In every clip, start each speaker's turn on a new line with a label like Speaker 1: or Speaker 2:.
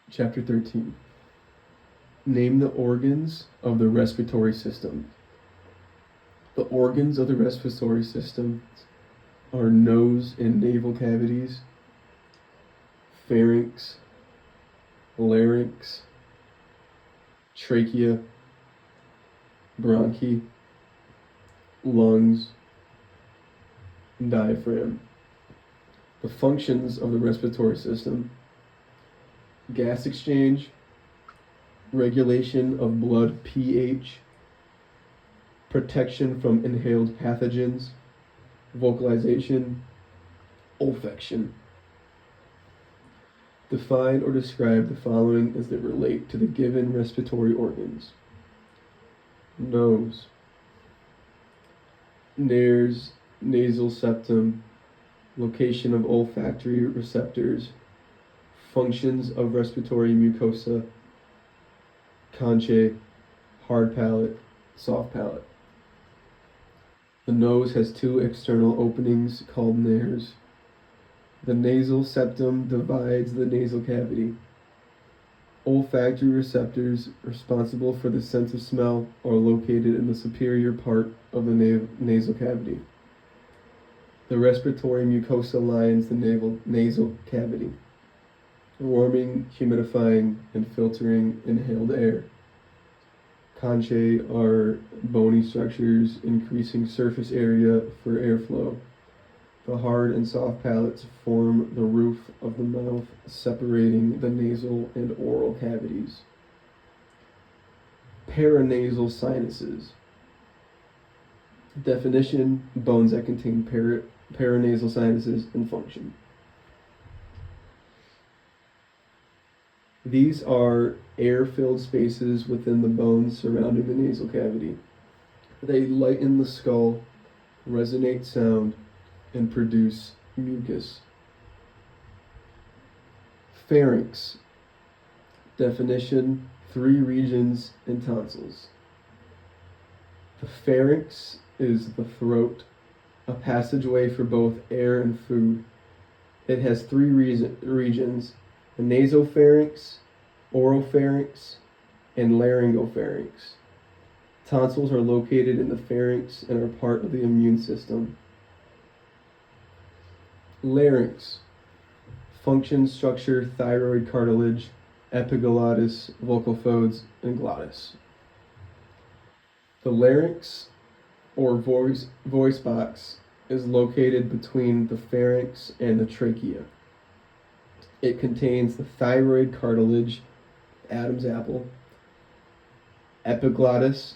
Speaker 1: Chapter 13. Name the organs of the respiratory system. The organs of the respiratory system are nose and naval cavities, pharynx, larynx, trachea, bronchi, lungs, and diaphragm. The functions of the respiratory system: gas exchange, regulation of blood pH, protection from inhaled pathogens, vocalization, olfaction. Define or describe the following as they relate to the given respiratory organs. Nose. Nares, nasal septum, location of olfactory receptors, functions of respiratory mucosa, conchae, hard palate, soft palate. The nose has two external openings called nares. The nasal septum divides the nasal cavity. Olfactory receptors responsible for the sense of smell are located in the superior part of the nasal cavity. The respiratory mucosa lines the nasal cavity, warming, humidifying, and filtering inhaled air. Conchae are bony structures increasing surface area for airflow. The hard and soft palates form the roof of the mouth, separating the nasal and oral cavities. Paranasal sinuses. Definition: bones that contain paranasal sinuses and function. These are air-filled spaces within the bones surrounding the nasal cavity. They lighten the skull, resonate sound, and produce mucus. Pharynx. Definition: 3 regions and tonsils. The pharynx is the throat, a passageway for both air and food. It has 3 regions: the nasopharynx, oropharynx, and laryngopharynx. Tonsils are located in the pharynx and are part of the immune system. Larynx. Function, structure, thyroid cartilage, epiglottis, vocal folds, and glottis. The larynx, or voice box, is located between the pharynx and the trachea. It contains the thyroid cartilage, Adam's apple, epiglottis,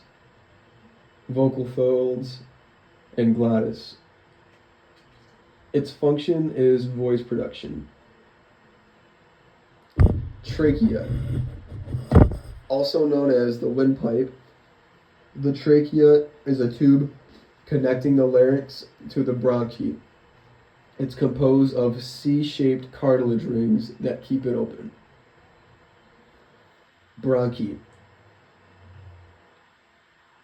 Speaker 1: vocal folds, and glottis. Its function is voice production. Trachea. Also known as the windpipe, the trachea is a tube connecting the larynx to the bronchi. It's composed of C-shaped cartilage rings that keep it open. Bronchi.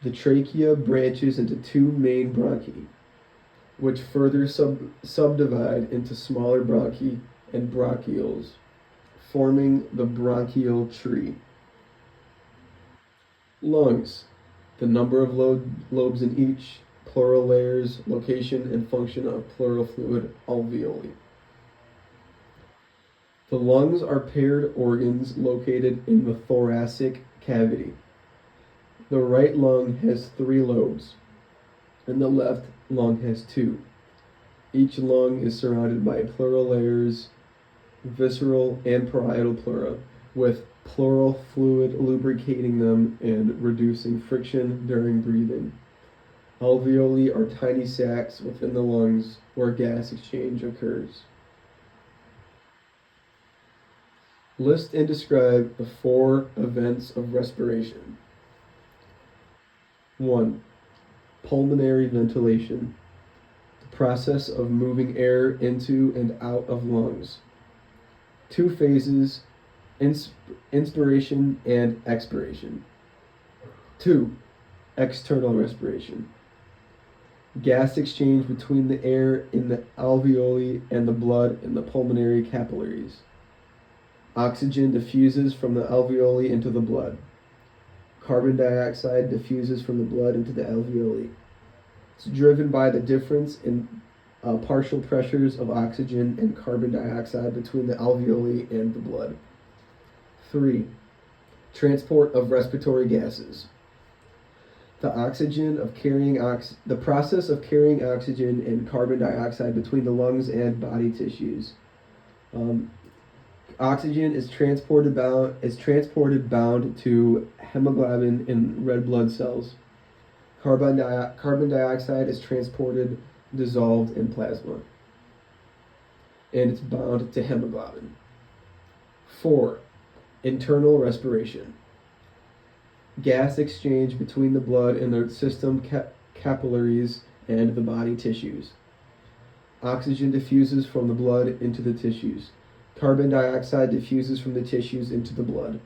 Speaker 1: The trachea branches into 2 main bronchi, which further subdivide into smaller bronchi and bronchioles, forming the bronchial tree. Lungs. The number of lobes in each, pleural layers, location and function of pleural fluid, alveoli. The lungs are paired organs located in the thoracic cavity. The right lung has 3 lobes, and the left lung has 2. Each lung is surrounded by pleural layers, visceral and parietal pleura, with pleural fluid lubricating them and reducing friction during breathing. Alveoli are tiny sacs within the lungs where gas exchange occurs. List and describe the 4 events of respiration. 1. Pulmonary ventilation. The process of moving air into and out of lungs. 2 phases: inspiration and expiration. 2. External respiration. Gas exchange between the air in the alveoli and the blood in the pulmonary capillaries. Oxygen diffuses from the alveoli into the blood. Carbon dioxide diffuses from the blood into the alveoli. It's driven by the difference in partial pressures of oxygen and carbon dioxide between the alveoli and the blood. 3. Transport of respiratory gases. The process of carrying oxygen and carbon dioxide between the lungs and body tissues. Oxygen is transported bound to hemoglobin in red blood cells. Carbon dioxide is transported dissolved in plasma, and it's bound to hemoglobin. 4. Internal respiration. Gas exchange between the blood and the system capillaries and the body tissues. Oxygen diffuses from the blood into the tissues. Carbon dioxide diffuses from the tissues into the blood.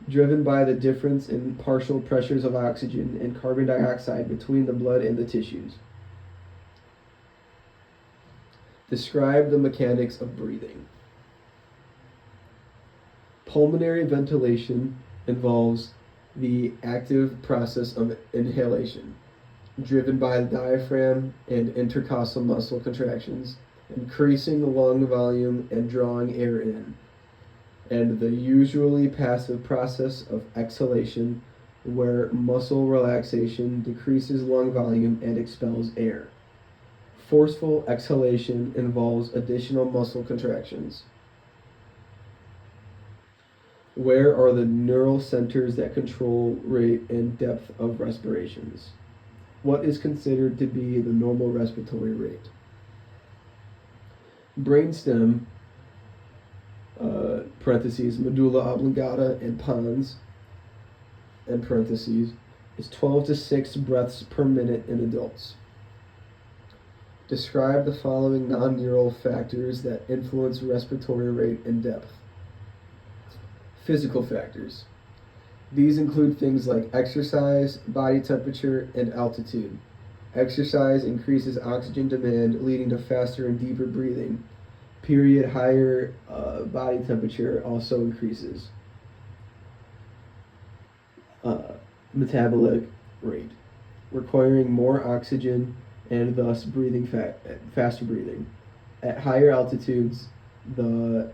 Speaker 1: Driven by the difference in partial pressures of oxygen and carbon dioxide between the blood and the tissues. Describe the mechanics of breathing. Pulmonary ventilation involves the active process of inhalation, driven by the diaphragm and intercostal muscle contractions, increasing the lung volume and drawing air in, and the usually passive process of exhalation, where muscle relaxation decreases lung volume and expels air. Forceful exhalation involves additional muscle contractions. Where are the neural centers that control rate and depth of respirations? What is considered to be the normal respiratory rate? Brainstem, parentheses, medulla oblongata, and pons, and parentheses, is 12 to 6 breaths per minute in adults. Describe the following non-neural factors that influence respiratory rate and depth. Physical factors. These include things like exercise, body temperature, and altitude. Exercise increases oxygen demand, leading to faster and deeper breathing. Higher body temperature also increases metabolic rate, requiring more oxygen and thus faster breathing. At higher altitudes, the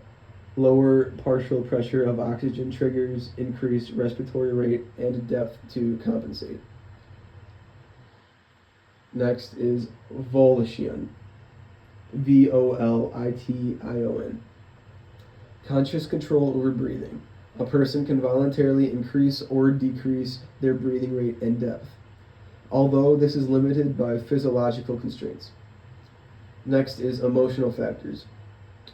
Speaker 1: lower partial pressure of oxygen triggers increased respiratory rate and depth to compensate. Next is volition. Volition. Conscious control over breathing. A person can voluntarily increase or decrease their breathing rate and depth, although this is limited by physiological constraints. Next is emotional factors.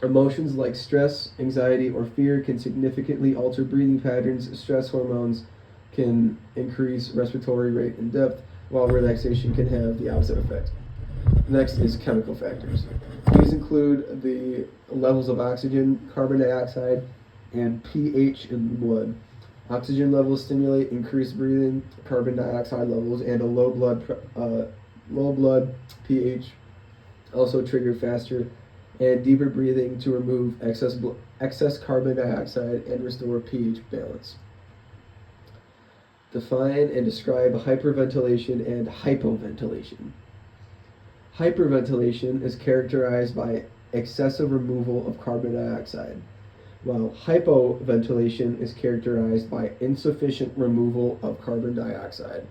Speaker 1: Emotions like stress, anxiety, or fear can significantly alter breathing patterns. Stress hormones can increase respiratory rate and depth, while relaxation can have the opposite effect. Next is chemical factors. These include the levels of oxygen, carbon dioxide, and pH in the blood. Oxygen levels stimulate increased breathing. Carbon dioxide levels and a low blood pH also trigger faster and deeper breathing to remove excess carbon dioxide and restore pH balance. Define and describe hyperventilation and hypoventilation. Hyperventilation is characterized by excessive removal of carbon dioxide, while hypoventilation is characterized by insufficient removal of carbon dioxide.